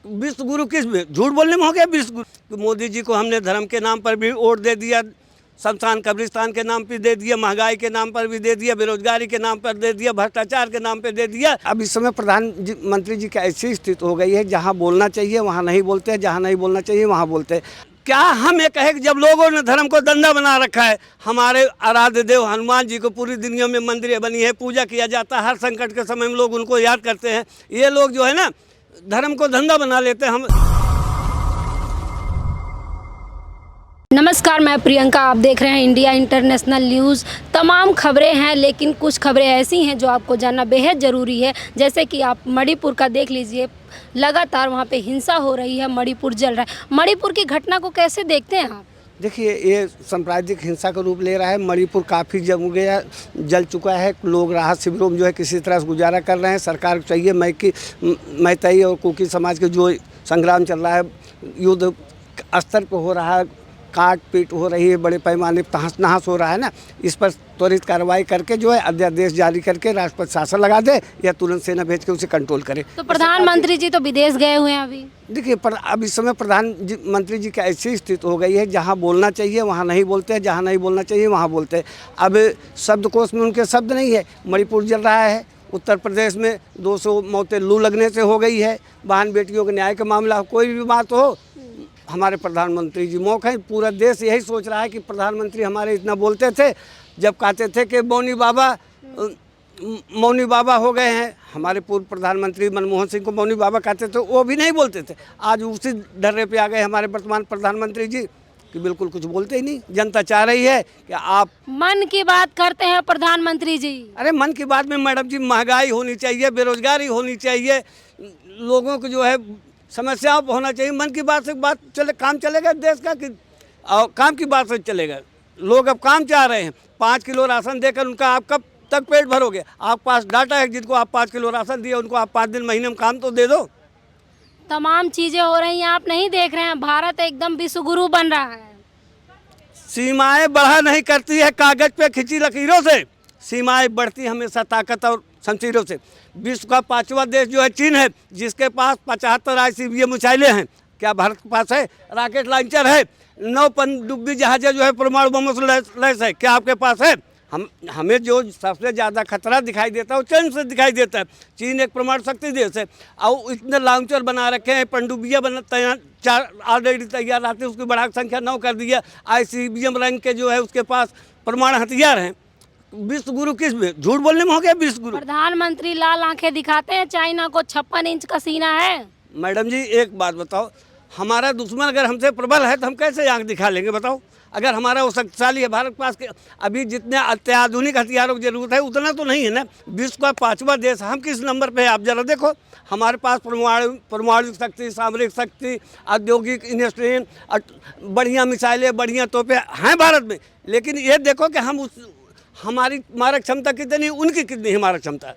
विश्व गुरु किस में, झूठ बोलने में हो गया विश्व गुरु। मोदी जी को हमने धर्म के नाम पर भी वोट दे दिया, शमशान कब्रिस्तान के नाम पे दे दिया, महंगाई के नाम पर भी दे दिया, बेरोजगारी के नाम पर दे दिया, भ्रष्टाचार के नाम पे दे दिया। अब इस समय प्रधानमंत्री जी की ऐसी स्थिति हो गई है, जहाँ बोलना चाहिए वहाँ नहीं बोलते हैं, जहाँ नहीं बोलना चाहिए वहाँ बोलते हैं। क्या हम ये कहें कि जब लोगों ने धर्म को धंधा बना रखा है, हमारे आराध्य देव हनुमान जी को पूरी दुनिया में मंदिरें बनी है, पूजा किया जाता है, हर संकट के समय में लोग उनको याद करते हैं। ये लोग जो है ना धर्म को धंधा बना लेते हैं। हम नमस्कार, मैं प्रियंका, आप देख रहे हैं इंडिया इंटरनेशनल न्यूज़। तमाम खबरें हैं, लेकिन कुछ खबरें ऐसी हैं जो आपको जानना बेहद ज़रूरी है। जैसे कि आप मणिपुर का देख लीजिए, लगातार वहाँ पे हिंसा हो रही है, मणिपुर जल रहा है। मणिपुर की घटना को कैसे देखते हैं आप? देखिए, ये सांप्रदायिक हिंसा का रूप ले रहा है। मणिपुर काफ़ी जल चुका है। लोग राहत शिविरों में जो है किसी तरह से गुजारा कर रहे हैं। सरकार को चाहिए मैतई और कुकी समाज के जो संग्राम चल रहा है, युद्ध स्तर पर हो रहा है, काट पीट हो रही है, बड़े पैमाने पर तहस नहस हो रहा है ना, इस पर त्वरित कार्रवाई करके जो है अध्यादेश जारी करके राष्ट्रपति शासन लगा दे या तुरंत सेना भेज के उसे कंट्रोल करे। तो प्रधानमंत्री जी तो विदेश गए हुए हैं अभी। देखिए, अब इस समय प्रधानमंत्री जी की ऐसी स्थिति हो गई है, जहाँ बोलना चाहिए वहाँ नहीं बोलते हैं, जहाँ नहीं बोलना चाहिए वहाँ बोलते हैं। अब शब्दकोश में उनके शब्द नहीं है। मणिपुर जल रहा है, उत्तर प्रदेश में 200 मौतें लू लगने से हो गई है, बहन बेटियों के न्याय का मामला, कोई भी बात हो, हमारे प्रधानमंत्री जी मौका है। पूरा देश यही सोच रहा है कि प्रधानमंत्री हमारे इतना बोलते थे, जब कहते थे कि मौनी बाबा हो गए हैं। हमारे पूर्व प्रधानमंत्री मनमोहन सिंह को मौनी बाबा कहते थे, वो भी नहीं बोलते थे। आज उसी ढर्रे पे आ गए हमारे वर्तमान प्रधानमंत्री जी कि बिल्कुल कुछ बोलते ही नहीं। जनता चाह रही है कि आप मन की बात करते हैं प्रधानमंत्री जी। अरे मन की बात में मैडम जी महंगाई होनी चाहिए, बेरोजगारी होनी चाहिए, लोगों को जो है समस्याओं पर होना चाहिए। मन की बात से बात चले, काम चलेगा देश का कि काम की बात से चलेगा? लोग अब काम चाह रहे हैं। 5 किलो राशन देकर उनका आप कब तक पेट भरोगे? आपके पास डाटा है, जिनको आप 5 किलो राशन दिए उनको आप 5 दिन महीने में काम तो दे दो। तमाम चीज़ें हो रही हैं, आप नहीं देख रहे हैं। भारत एकदम विश्व गुरु बन रहा है। सीमाएं बढ़ा नहीं करती है कागज पे खिंची लकीरों से, सीमाएं बढ़ती हमेशा ताकत और शमशीरों से। विश्व का 5वां देश जो है चीन है, जिसके पास 75 ICBM मिसाइलें हैं। क्या भारत के पास है? रॉकेट लॉन्चर है, 9 पनडुब्बी जहाज़ें जो है परमाणु बमों से लैस है। क्या आपके पास है? हमें जो सबसे ज़्यादा खतरा दिखाई देता है वो चीन से दिखाई देता है। चीन एक परमाणु शक्ति देश है और इतने लॉन्चर बना रखे हैं, पनडुब्बियाँ ऑलरेडी तैयार आती है, उसकी बढ़ाकर संख्या 9 कर दी है। ICBM रैंक के जो है उसके पास परमाणु हथियार हैं। विश्व गुरु किस में, झूठ बोलने में हो गया विश्व गुरु। प्रधानमंत्री लाल आंखें दिखाते हैं, चाइना को 56 इंच का सीना है। मैडम जी एक बात बताओ, हमारा दुश्मन अगर हमसे प्रबल है तो हम कैसे आंख दिखा लेंगे बताओ? अगर हमारा वो शक्तिशाली है, भारत के पास के अभी जितने अत्याधुनिक हथियारों की जरूरत है उतना तो नहीं है ना। विश्व का 5वां देश, हम किस नंबर पे है आप जरा देखो। हमारे पास परमाणु शक्ति, सामरिक शक्ति, औद्योगिक इंडस्ट्री, बढ़िया मिसाइलें, बढ़िया तोपें हैं भारत में। लेकिन ये देखो कि हमारी मारक क्षमता कितनी, उनकी कितनी मारक क्षमता।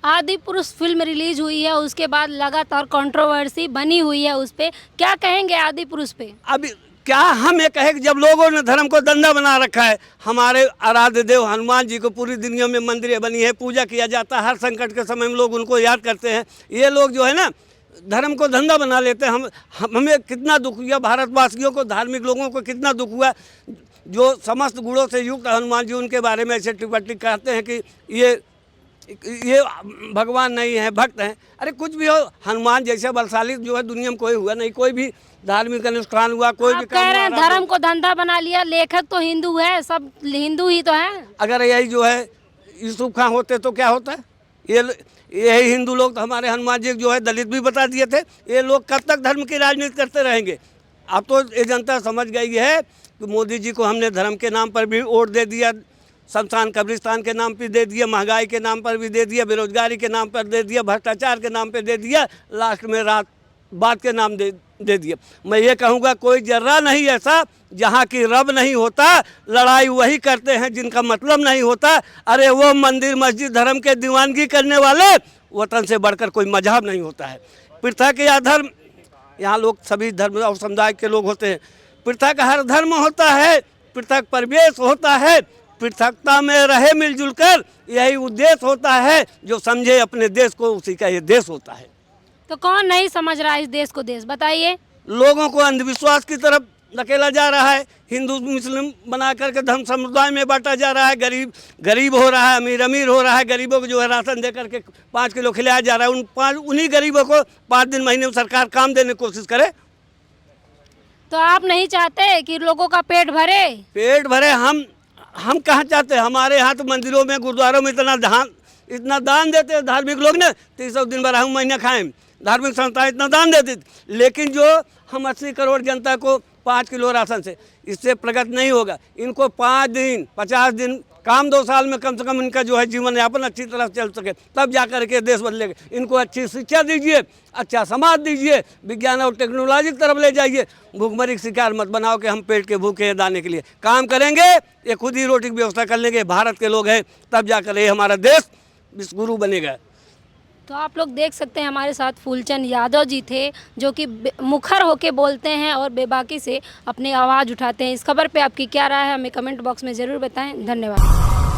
आदि पुरुष फिल्म रिलीज हुई है, उसके बाद लगातार कंट्रोवर्सी बनी हुई है उस पर। क्या कहेंगे आदि पुरुष पे? अभी क्या हम ये कहें कि जब लोगों ने धर्म को धंधा बना रखा है, हमारे आराध्य देव हनुमान जी को पूरी दुनिया में मंदिरें बनी है, पूजा किया जाता है, हर संकट के समय में लोग उनको याद करते हैं। ये लोग जो है ना धर्म को धंधा बना लेते हैं। हमें कितना दुख हुआ, भारतवासियों को, धार्मिक लोगों को कितना दुख हुआ, जो समस्त गुणों से युक्त हनुमान जी, उनके बारे में ऐसे टिप्पणी कहते हैं कि ये भगवान नहीं है, भक्त हैं। अरे कुछ भी हो, हनुमान जैसे बलशाली जो है दुनिया में कोई हुआ नहीं। कोई भी धार्मिक अनुष्ठान हुआ, कोई भी कह रहे हैं धर्म को धंधा बना लिया। लेखक तो हिंदू है, सब हिंदू ही तो है। अगर यही जो है यूसुफ खां होते तो क्या होता? यही हिंदू लोग तो हमारे हनुमान जी जो है दलित भी बता दिए थे। ये लोग कब तक धर्म की राजनीति करते रहेंगे? अब तो ये जनता समझ गई है कि मोदी जी को हमने धर्म के नाम पर भी वोट दे दिया, शमशान कब्रिस्तान के नाम पे दे दिया, महंगाई के नाम पर भी दे दिया, बेरोजगारी के नाम पर दे दिया, भ्रष्टाचार के नाम पे दे दिया, लास्ट में बात के नाम दे दिया। मैं ये कहूँगा कोई जर्रा नहीं ऐसा जहाँ की रब नहीं होता। लड़ाई वही करते हैं जिनका मतलब नहीं होता। अरे वो मंदिर मस्जिद धर्म के दीवानगी करने वाले, वतन से बढ़कर कोई मजहब नहीं होता है। पृथक या धर्म, यहाँ लोग सभी धर्म और समुदाय के लोग होते हैं। पृथक हर धर्म होता है, पृथक परिवेश होता है, पृथकता में रहे मिलजुल कर, यही उद्देश्य होता है। जो समझे अपने देश को, उसी का ये देश होता है। तो कौन नहीं समझ रहा है इस देश को देश, बताइए। लोगों को अंधविश्वास की तरफ धकेला जा रहा है, हिंदू मुस्लिम बना करके धर्म समुदाय में बांटा जा रहा है, गरीब गरीब हो रहा है, अमीर अमीर हो रहा है। गरीबों को जो है राशन दे करके 5 किलो खिलाया जा रहा है। उन्हीं गरीबों को 5 दिन महीने में सरकार काम देने की कोशिश करे। तो आप नहीं चाहते कि लोगों का पेट भरे? पेट भरे हम कहाँ चाहते हैं? हमारे यहाँ तो मंदिरों में गुरुद्वारों में इतना दान देते हैं धार्मिक लोग ने, 300 दिन भर हम महीने खाएं, धार्मिक संस्थाएं इतना दान देती थी। लेकिन जो हम 80 करोड़ जनता को 5 किलो राशन से, इससे प्रगति नहीं होगा। इनको 5 दिन 50 दिन काम 2 साल में कम से कम इनका जो है जीवन यापन अच्छी तरह से चल सके, तब जा कर के देश बदलेगा। इनको अच्छी शिक्षा दीजिए, अच्छा समाज दीजिए, विज्ञान और टेक्नोलॉजी की तरफ ले जाइए। भूखमरी का शिकार मत बनाओ कि हम पेट के भूखे हैं, दाने के लिए काम करेंगे, ये खुद ही रोटी की व्यवस्था कर लेंगे। भारत के लोग हैं, तब जाकर ये हमारा देश विश्वगुरु बनेगा। तो आप लोग देख सकते हैं हमारे साथ फूलचंद यादव जी थे, जो कि मुखर होके बोलते हैं और बेबाकी से अपनी आवाज़ उठाते हैं। इस खबर पे आपकी क्या राय है, हमें कमेंट बॉक्स में ज़रूर बताएं। धन्यवाद।